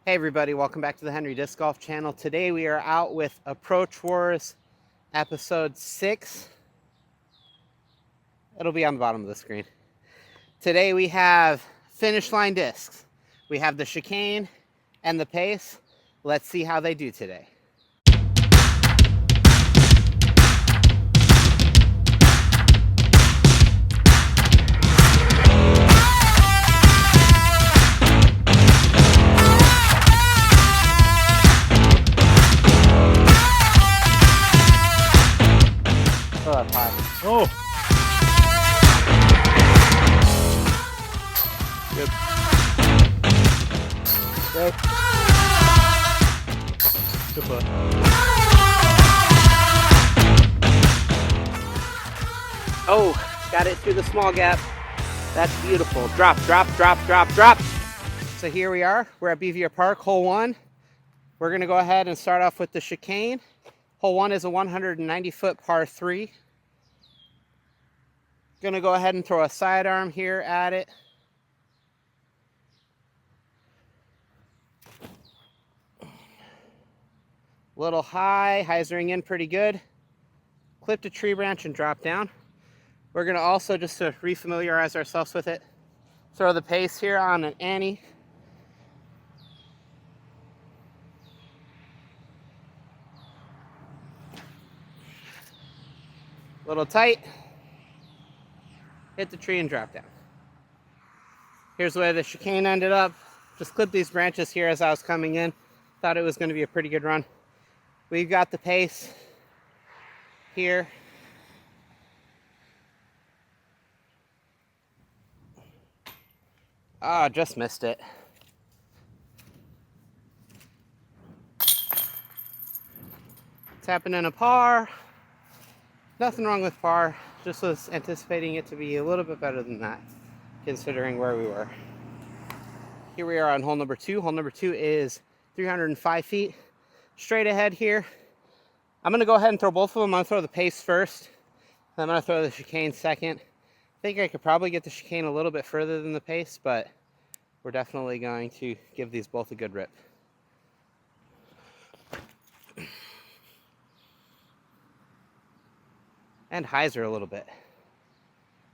Hey everybody, welcome back to the Henry Disc Golf channel. Today we are out with Approach Wars episode 6. It'll be on the bottom of the screen. Today we have finish line discs. We have the chicane and the pace. Let's see how they do today. Oh! Good. Good. Good putt. Oh, got it through the small gap. That's beautiful. Drop, drop, drop, drop, drop. So here we are. We're at Beavier Park, hole 1. We're going to go ahead and start off with the chicane. Hole 1 is a 190-foot par 3. Going to go ahead and throw a sidearm here at it. Little high, hyzering in pretty good. Clipped a tree branch and drop down. We're going to also, just to refamiliarize ourselves with it, throw the pace here on an Annie. Little tight. Hit the tree and drop down. Here's the way the chicane ended up. Just clipped these branches here as I was coming in. Thought it was going to be a pretty good run. We've got the pace here. Ah, just missed it. Tapping in a par. Nothing wrong with par. Just was anticipating it to be a little bit better than that, considering where we were. Here we are on hole number 2. Hole number 2 is 305 feet. Straight ahead here. I'm going to go ahead and throw both of them. I'm going to throw the pace first. Then I'm going to throw the chicane second. I think I could probably get the chicane a little bit further than the pace, but we're definitely going to give these both a good rip. And hyzer a little bit.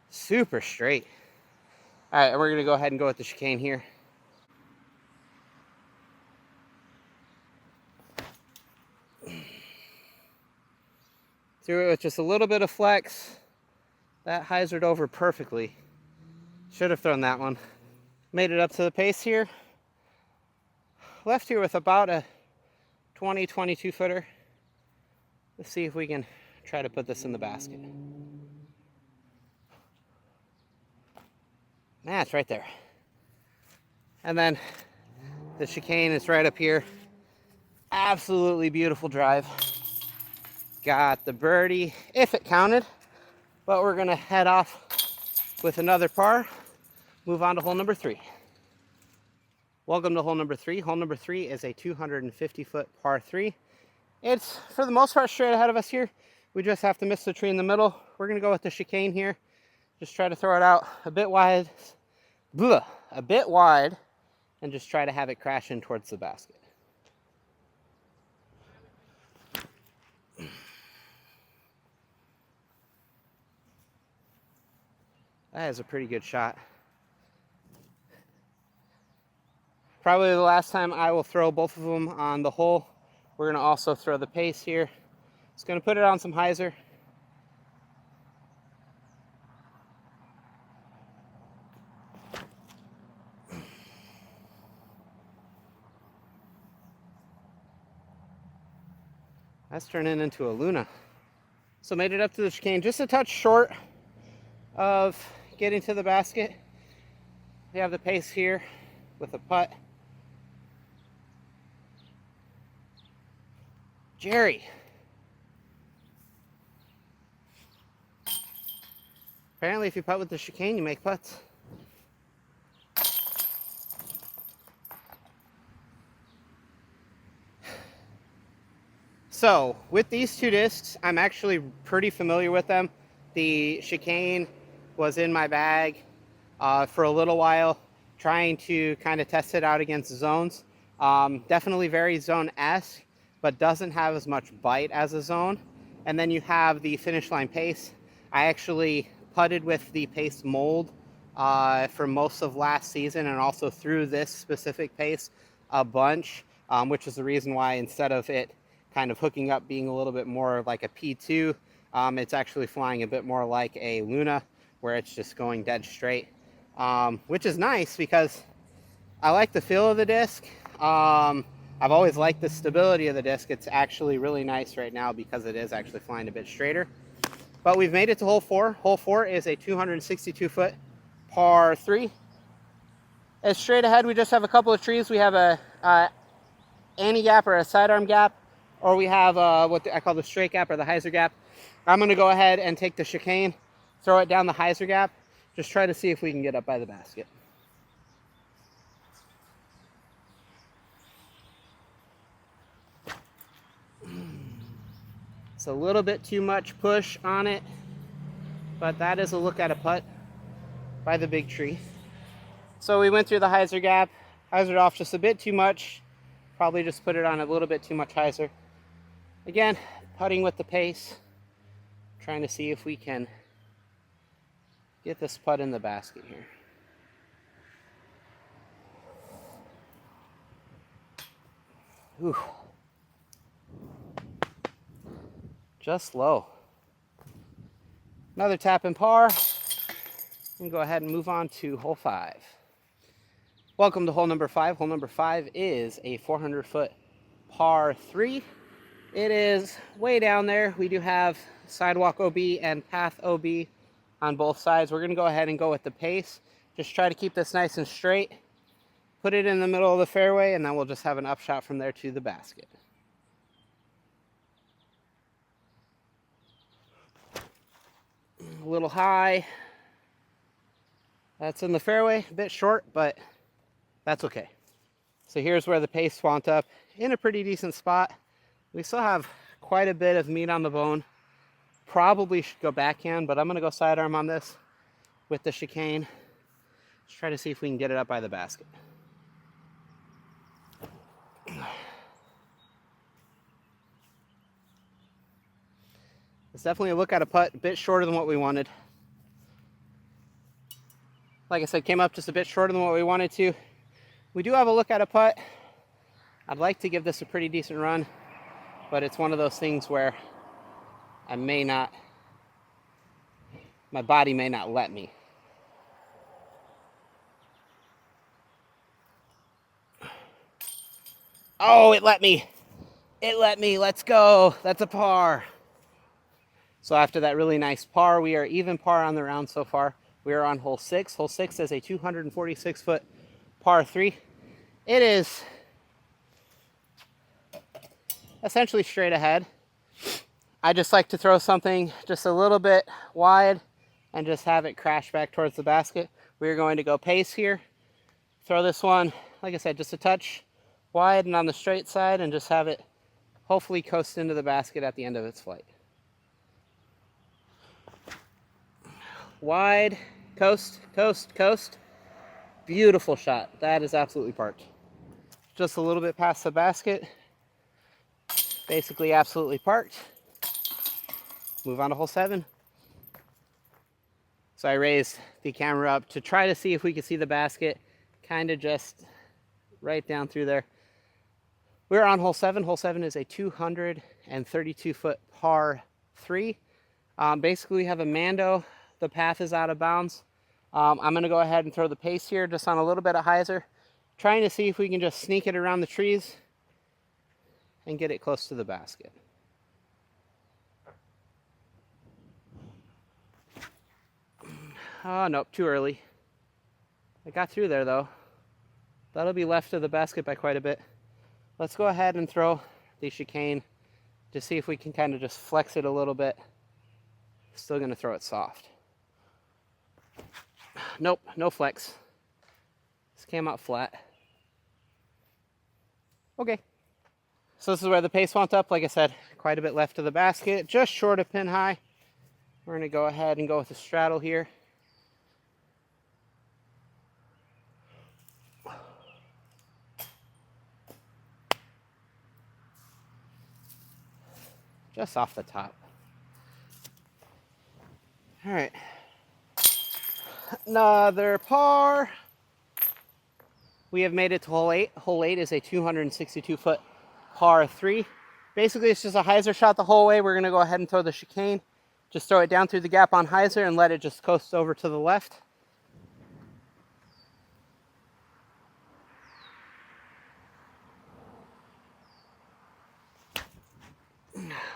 Super straight. All right, and we're going to go ahead and go with the chicane here. Threw it with just a little bit of flex. That hyzered over perfectly. Should have thrown that one. Made it up to the pace here. Left here with about a 22 footer. Let's see if we can try to put this in the basket. Nah, it's right there. And then the chicane is right up here. Absolutely beautiful drive. Got the birdie, if it counted. But we're going to head off with another par. Move on to hole number 3. Welcome to hole number 3. Hole number 3 is a 250-foot par 3. It's, for the most part, straight ahead of us here. We just have to miss the tree in the middle. We're going to go with the chicane here. Just try to throw it out a bit wide. A bit wide. And just try to have it crash in towards the basket. That is a pretty good shot. Probably the last time I will throw both of them on the hole. We're going to also throw the pace here. Just going to put it on some hyzer. That's turning into a Luna. So made it up to the chicane, just a touch short of getting to the basket. We have the pace here with a putt. Jerry. Apparently if you putt with the chicane, you make putts. So with these two discs, I'm actually pretty familiar with them. The chicane was in my bag for a little while, trying to kind of test it out against zones. Definitely very zone-esque, but doesn't have as much bite as a zone. And then you have the Finishline pace. I actually putted with the pace mold for most of last season, and also through this specific pace a bunch, which is the reason why instead of it kind of hooking up being a little bit more like a P2, it's actually flying a bit more like a Luna, where it's just going dead straight, which is nice because I like the feel of the disc. I've always liked the stability of the disc. It's actually really nice right now because it is actually flying a bit straighter. But we've made it to hole 4. Hole 4 is a 262-foot par 3. As straight ahead, we just have a couple of trees. We have a anti-gap or a sidearm gap, or we have what I call the straight gap or the hyzer gap. I'm going to go ahead and take the chicane, throw it down the hyzer gap, just try to see if we can get up by the basket. It's a little bit too much push on it, but that is a look at a putt by the big tree. So we went through the hyzer gap, hyzered off just a bit too much, probably just put it on a little bit too much hyzer. Again, putting with the pace, trying to see if we can get this putt in the basket here. Ooh. Just low. Another tap and par. And go ahead and move on to hole 5. Welcome to hole number 5. Hole number 5 is a 400-foot par 3. It is way down there. We do have sidewalk OB and path OB on both sides. We're going to go ahead and go with the pace. Just try to keep this nice and straight. Put it in the middle of the fairway, and then we'll just have an upshot from there to the basket. A little high. That's in the fairway, a bit short, but that's okay. So here's where the pace swamped up in a pretty decent spot. We still have quite a bit of meat on the bone. Probably should go backhand, but I'm going to go sidearm on this with the chicane. Let's try to see if we can get it up by the basket. It's definitely a look at a putt, a bit shorter than what we wanted. Like I said, came up just a bit shorter than what we wanted to. We do have a look at a putt. I'd like to give this a pretty decent run, but it's one of those things where I may not, my body may not let me. Oh, it let me. It let me. Let's go. That's a par. So after that really nice par, we are even par on the round so far. We are on hole 6. Hole 6 is a 246-foot par 3. It is essentially straight ahead. I just like to throw something just a little bit wide and just have it crash back towards the basket. We're going to go pace here. Throw this one, like I said, just a touch wide and on the straight side, and just have it hopefully coast into the basket at the end of its flight. Wide, coast, coast, coast. Beautiful shot. That is absolutely parked. Just a little bit past the basket. Basically absolutely parked. Move on to hole 7. So I raised the camera up to try to see if we could see the basket, kind of just right down through there. We're on hole 7. Hole 7 is a 232-foot par 3. Basically, we have a Mando. The path is out of bounds. I'm going to go ahead and throw the pace here just on a little bit of hyzer, trying to see if we can just sneak it around the trees and get it close to the basket. Oh, nope, too early. I got through there, though. That'll be left of the basket by quite a bit. Let's go ahead and throw the chicane to see if we can kind of just flex it a little bit. Still going to throw it soft. Nope, no flex. This came out flat. Okay. So this is where the pace went up. Like I said, quite a bit left of the basket, just short of pin high. We're going to go ahead and go with a straddle here. just off the top. All right. Another par. We have made it to hole 8. Hole 8 is a 262-foot par 3. Basically, it's just a hyzer shot the whole way. We're going to go ahead and throw the chicane. Just throw it down through the gap on hyzer and let it just coast over to the left.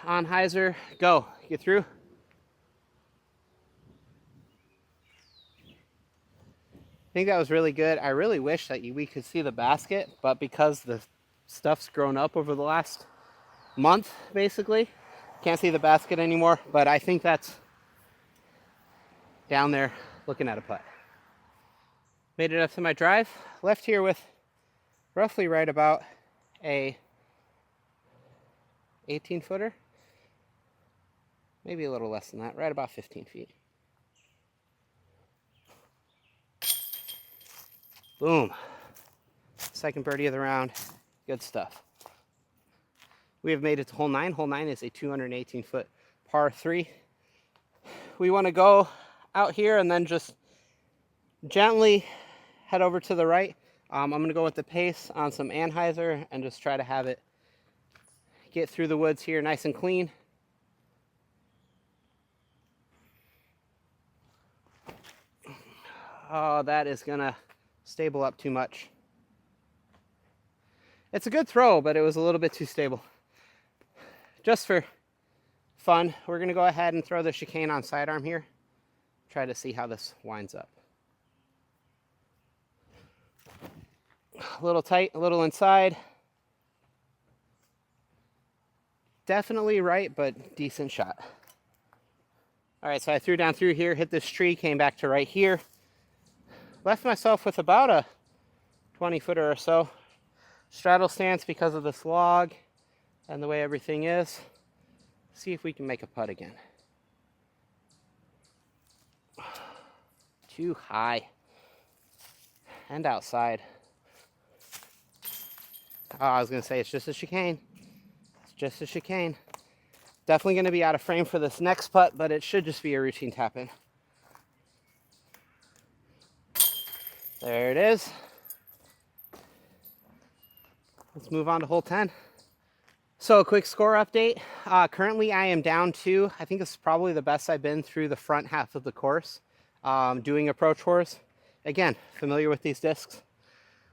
On hyzer, go. Get through. I think that was really good. I really wish that we could see the basket, but because the stuff's grown up over the last month, basically, can't see the basket anymore. But I think that's down there looking at a putt. Made it up to my drive. Left here with roughly right about a 18-footer. Maybe a little less than that, right about 15 feet. Boom. Second birdie of the round. Good stuff. We have made it to hole 9. Hole 9 is a 218-foot par 3. We want to go out here and then just gently head over to the right. I'm going to go with the pace on some anhyzer and just try to have it get through the woods here nice and clean. Oh, that is going to stable up too much. It's a good throw, but it was a little bit too stable. Just for fun, we're going to go ahead and throw the chicane on sidearm here. Try to see how this winds up. A little tight, a little inside. Definitely right, but decent shot. All right, so I threw down through here, hit this tree, came back to right here. Left myself with about a 20-footer or so. Straddle stance because of this log and the way everything is. See if we can make a putt again. Too high. And outside. Oh, I was going to say it's just a chicane. It's just a chicane. Definitely going to be out of frame for this next putt, but it should just be a routine tap-in. There it is. Let's move on to hole 10. So a quick score update. Currently I am down 2. I think this is probably the best I've been through the front half of the course, doing approach holes. Again, familiar with these discs.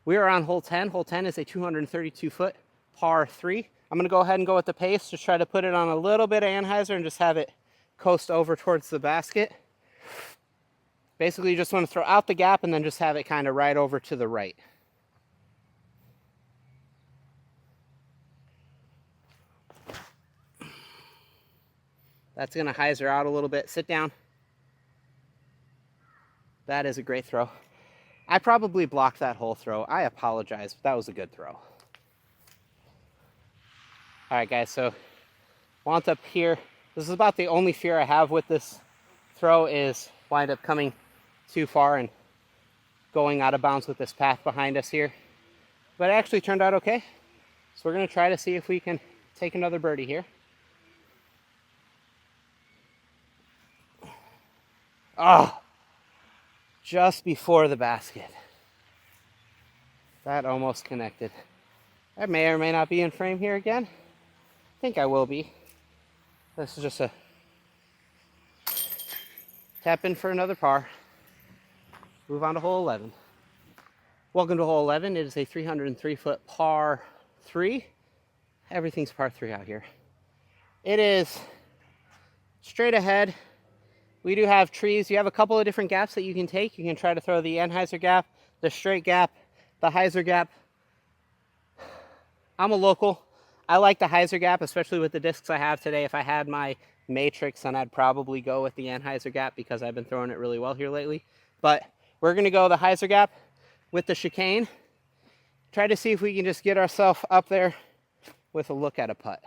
We are on hole 10. Hole 10 is a 232-foot par 3. I'm going to go ahead and go with the pace, just try to put it on a little bit of anhyzer and just have it coast over towards the basket. Basically, you just want to throw out the gap and then just have it kind of right over to the right. That's going to hyzer out a little bit. Sit down. That is a great throw. I probably blocked that whole throw. I apologize, but that was a good throw. All right, guys, so wound up here. This is about the only fear I have with this throw is wind up coming too far and going out of bounds with this path behind us here. But it actually turned out okay. So we're going to try to see if we can take another birdie here. Oh, just before the basket. That almost connected. I may or may not be in frame here again. I think I will be. This is just a tap in for another par. Move on to hole 11. Welcome to hole 11. It is a 303-foot par 3. Everything's par 3 out here. It is straight ahead. We do have trees. You have a couple of different gaps that you can take. You can try to throw the anhyzer gap, the straight gap, the hyzer gap. I'm a local. I like the hyzer gap, especially with the discs I have today. If I had my matrix, then I'd probably go with the anhyzer gap because I've been throwing it really well here lately. But we're going to go the hyzer gap with the chicane. Try to see if we can just get ourselves up there with a look at a putt.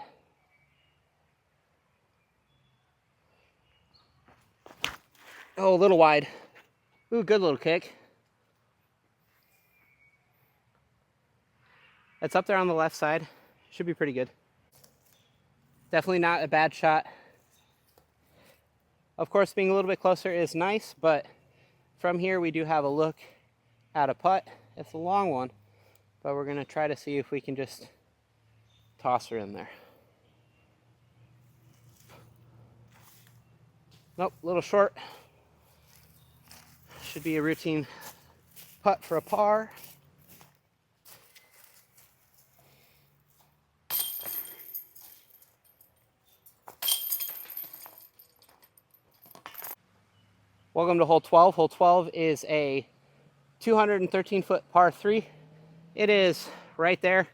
Oh, a little wide. Ooh, good little kick. It's up there on the left side. Should be pretty good. Definitely not a bad shot. Of course, being a little bit closer is nice, but from here we do have a look at a putt. It's a long one, but we're gonna try to see if we can just toss her in there. Nope, a little short. Should be a routine putt for a par. Welcome to hole 12. Hole 12 is a 213-foot par 3. It is right there.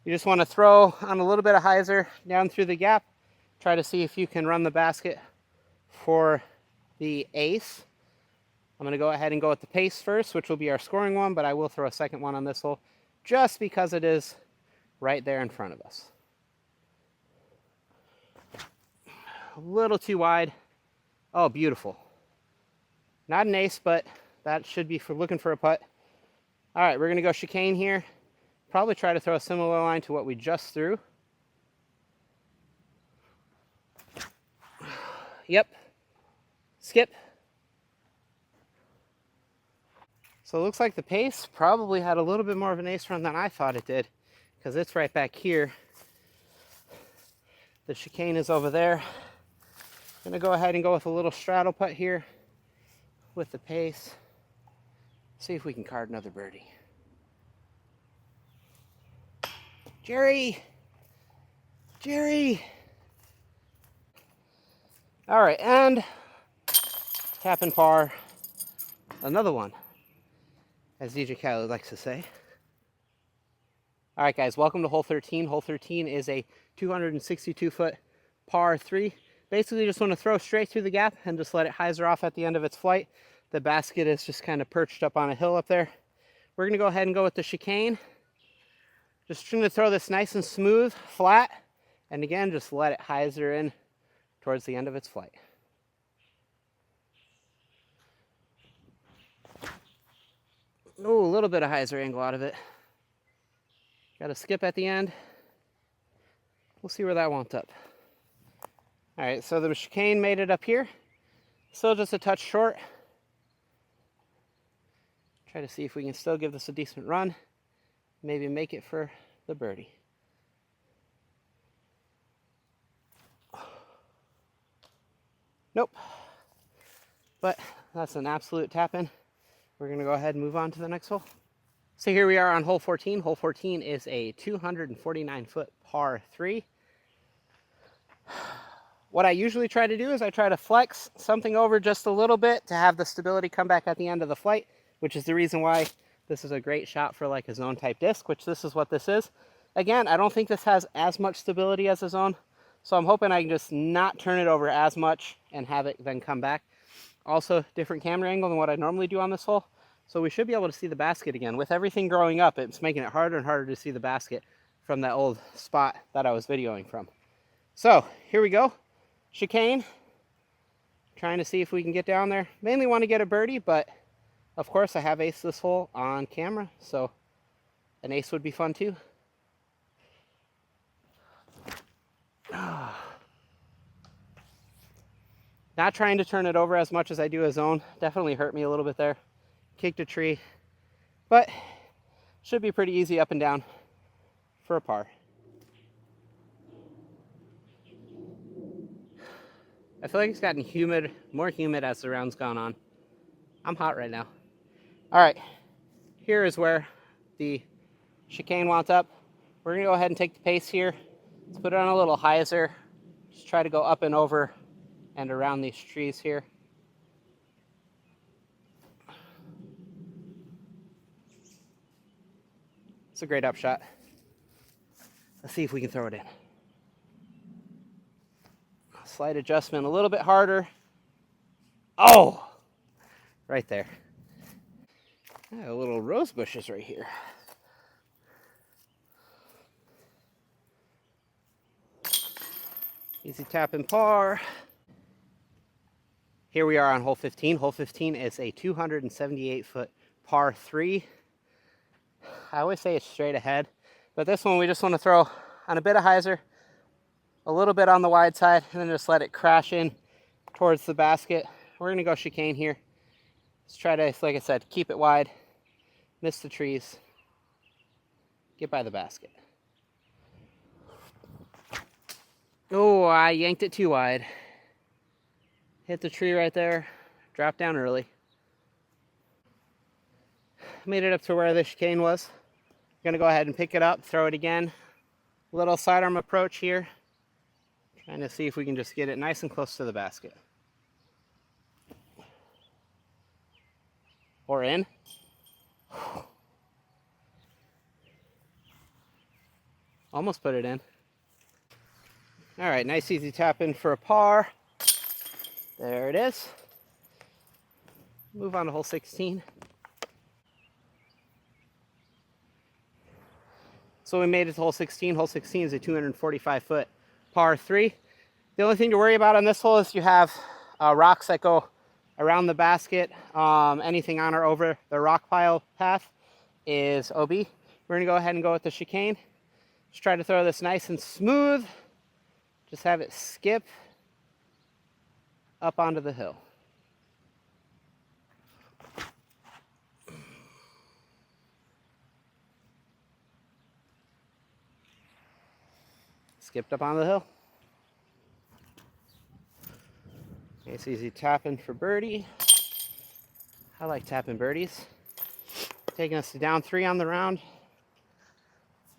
You just want to throw on a little bit of hyzer down through the gap. Try to see if you can run the basket for the ace. I'm going to go ahead and go with the pace first, which will be our scoring one, but I will throw a second one on this hole just because it is right there in front of us. A little too wide. Oh, beautiful. Not an ace, but that should be for looking for a putt. All right, we're going to go chicane here. Probably try to throw a similar line to what we just threw. Yep. Skip. So it looks like the pace probably had a little bit more of an ace run than I thought it did, because it's right back here. The chicane is over there. I'm going to go ahead and go with a little straddle putt here with the pace. See if we can card another birdie. Jerry! Jerry! All right, and tap and par. Another one, as DJ Khaled likes to say. All right, guys, welcome to hole 13. Hole 13 is a 262-foot par 3. Basically, just want to throw straight through the gap and just let it hyzer off at the end of its flight. The basket is just kind of perched up on a hill up there. We're going to go ahead and go with the chicane. Just trying to throw this nice and smooth, flat, and again, just let it hyzer in towards the end of its flight. Oh, a little bit of hyzer angle out of it. Got a skip at the end. We'll see where that wound up. All right, so the chicane made it up here. Still just a touch short. Try to see if we can still give this a decent run. Maybe make it for the birdie. Nope. But that's an absolute tap in. We're going to go ahead and move on to the next hole. So here we are on hole 14. Hole 14 is a 249-foot par 3. What I usually try to do is I try to flex something over just a little bit to have the stability come back at the end of the flight, which is the reason why this is a great shot for like a zone type disc, which this is what this is. Again, I don't think this has as much stability as a zone, so I'm hoping I can just not turn it over as much and have it then come back. Also, different camera angle than what I normally do on this hole, so we should be able to see the basket again. With everything growing up, it's making it harder and harder to see the basket from that old spot that I was videoing from. So here we go. Chicane. Trying to see if we can get down there. Mainly want to get a birdie, but of course I have aced this hole on camera, so an ace would be fun too. Not trying to turn it over as much as I do a zone. Definitely hurt me a little bit there. Kicked a tree, but should be pretty easy up and down for a par. I feel like it's gotten humid, more humid as the round's gone on. I'm hot right now. All right, here is where the chicane wants up. We're gonna go ahead and take the pace here. Let's put it on a little hyzer. Just try to go up and over and around these trees here. It's a great upshot. Let's see if we can throw it in. Slight adjustment, a little bit harder. Oh, right there. A little rose bushes right here. Easy tap and par. Here we are on hole 15. Hole 15 is a 278-foot par 3. I always say it's straight ahead, but this one we just want to throw on a bit of hyzer, a little bit on the wide side, and then just let it crash in towards the basket. We're gonna go chicane here. Let's try to, like I said, keep it wide, miss the trees, get by the basket. Oh, I yanked it too wide. Hit the tree right there, dropped down early. Made it up to where the chicane was. Gonna go ahead and pick it up, throw it again. Little sidearm approach here. Trying to see if we can just get it nice and close to the basket. Or in. Almost put it in. All right, nice easy tap in for a par. There it is. Move on to hole 16. So we made it to hole 16. Hole 16 is a 245-foot par 3. The only thing to worry about on this hole is you have rocks that go around the basket. Anything on or over the rock pile path is OB. We're gonna go ahead and go with the chicane. Just try to throw this nice and smooth. Just have it skip up onto the hill. Skipped up on the hill. Nice easy tapping for birdie. I like tapping birdies. Taking us to down 3 on the round.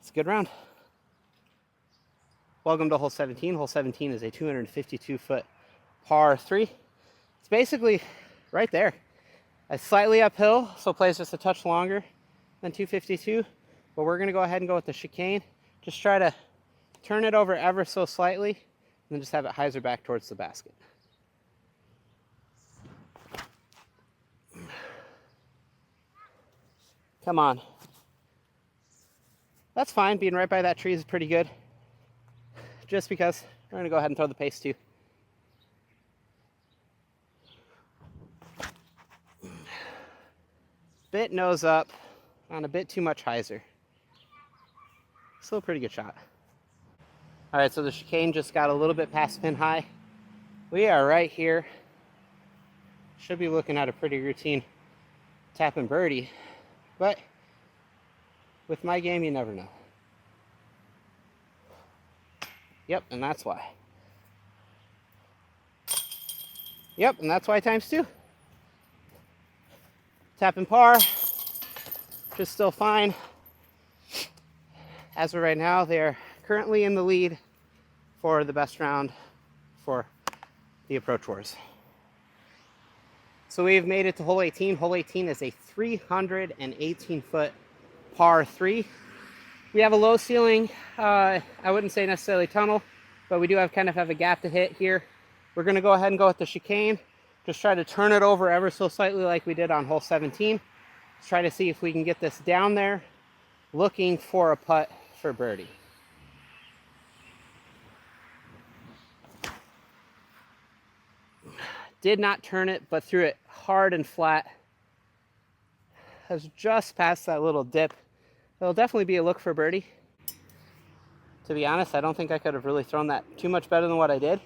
It's a good round. Welcome to hole 17. Hole 17 is a 252-foot par 3. It's basically right there. It's slightly uphill, so plays just a touch longer than 252. But we're gonna go ahead and go with the chicane. Just try to turn it over ever so slightly, and then just have it hyzer back towards the basket. Come on. That's fine. Being right by that tree is pretty good. Just because we're going to go ahead and throw the pace too. Bit nose up on a bit too much hyzer. Still a pretty good shot. All right, so the chicane just got a little bit past pin high. We are right here. Should be looking at a pretty routine tap and birdie, but with my game, you never know. Yep, and that's why. Yep, and that's why times 2. Tap and par, just still fine. As of right now, they're currently in the lead for the best round for the Approach Wars. So we've made it to hole 18. Hole 18 is a 318-foot par 3. We have a low ceiling. I wouldn't say necessarily tunnel, but we do have a gap to hit here. We're going to go ahead and go with the chicane. Just try to turn it over ever so slightly like we did on hole 17. Let's try to see if we can get this down there, looking for a putt for birdie. Did not turn it, but threw it hard and flat. I was just past that little dip. It'll definitely be a look for birdie. To be honest, I don't think I could have really thrown that too much better than what I did.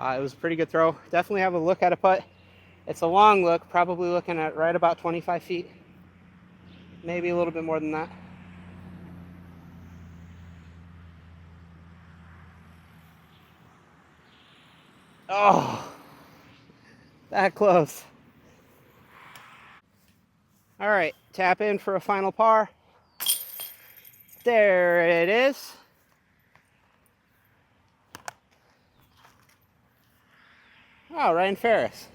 It was a pretty good throw. Definitely have a look at a putt. It's a long look, probably looking at right about 25 feet. Maybe a little bit more than that. Oh, that close. All right, tap in for a final par. There it is. Oh, Ryan Ferris.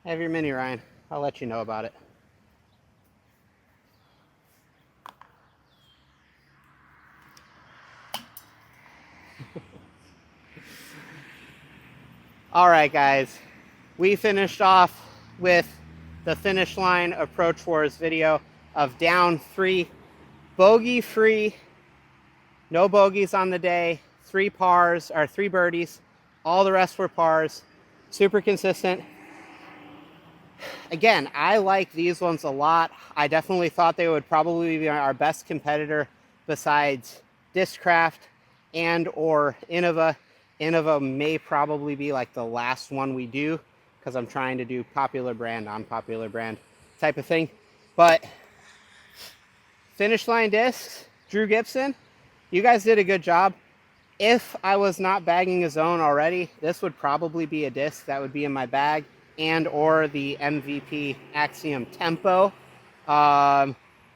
Have your mini, Ryan. I'll let you know about it. All right, guys. We finished off with the Finish Line Approach Wars video of down 3, bogey-free, no bogeys on the day, 3 pars, or 3 birdies. All the rest were pars. Super consistent. Again, I like these ones a lot. I definitely thought they would probably be our best competitor besides Discraft and or Innova. Innova may probably be like the last one we do because I'm trying to do popular brand, unpopular brand type of thing. But Finishline discs, Drew Gibson, you guys did a good job. If I was not bagging a zone already, this would probably be a disc that would be in my bag, and or the MVP Axiom Tempo.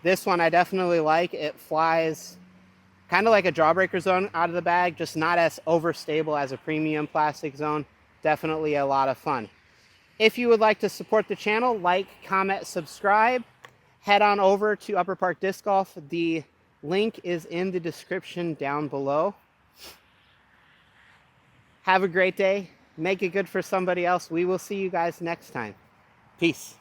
This one I definitely like. It flies kind of like a Jawbreaker zone out of the bag, just not as overstable as a premium plastic zone. Definitely a lot of fun. If you would like to support the channel, like, comment, subscribe. Head on over to Upper Park Disc Golf. The link is in the description down below. Have a great day. Make it good for somebody else. We will see you guys next time. Peace.